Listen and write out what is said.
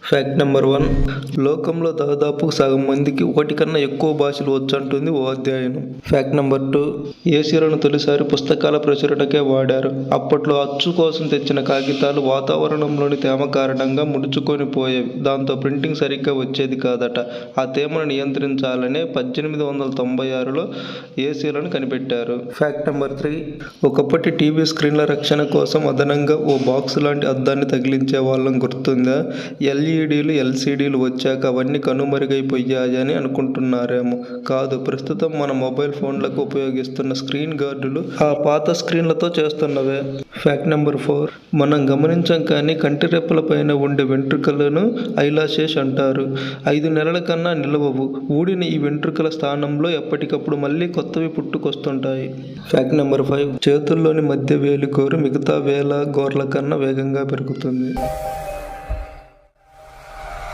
Fact number 1. లోకంలో దాదాపు సగం మందికి ఒకటి కన్నా ఎక్కువ భాషలు వచ్చంటుంది ఓ అధ్యయనం. Fact number 2. ఏసీలను తొలిసారి పుస్తకాల ప్రచురణకే వాడారు. అప్పట్లో అచ్చు కోసం తెచ్చిన కాగితాలు వాతావరణంలోని తేమ కారణంగా ముడుచుకొని పోయేవి. దాంతో ప్రింటింగ్ సరిగ్గా వచ్చేది కాదట. ఆ తేమను నియంత్రించాలనే 1896లో ఏసీలను కనిపెట్టారు. Fact number 3. ఒకప్పటి టీవీ స్క్రీన్ల రక్షణ కోసం అదనంగా ఓ బాక్స్ లాంటి అద్దాన్ని తగిలించే వాళ్ళం గుర్తుందా? ఎల్ఈడీలు, ఎల్సీడీలు వచ్చాక అవన్నీ కనుమరుగైపోయాయని అనుకుంటున్నారేమో. కాదు, ప్రస్తుతం మన మొబైల్ ఫోన్లకు ఉపయోగిస్తున్న స్క్రీన్ గార్డులు ఆ పాత స్క్రీన్లతో చేస్తున్నవే. Fact number 4. మనం గమనించం కానీ కంటి రెప్పల పైన ఉండే వెంట్రుకలను ఐలాషెస్ అంటారు. 5 నెలల కన్నా నిలవవు. ఊడిన ఈ వెంట్రుకల స్థానంలో ఎప్పటికప్పుడు మళ్ళీ కొత్తవి పుట్టుకొస్తుంటాయి. Fact number 5. చేతుల్లోని మధ్య వేలి గోరు మిగతా వేల గోర్ల కన్నా వేగంగా పెరుగుతుంది.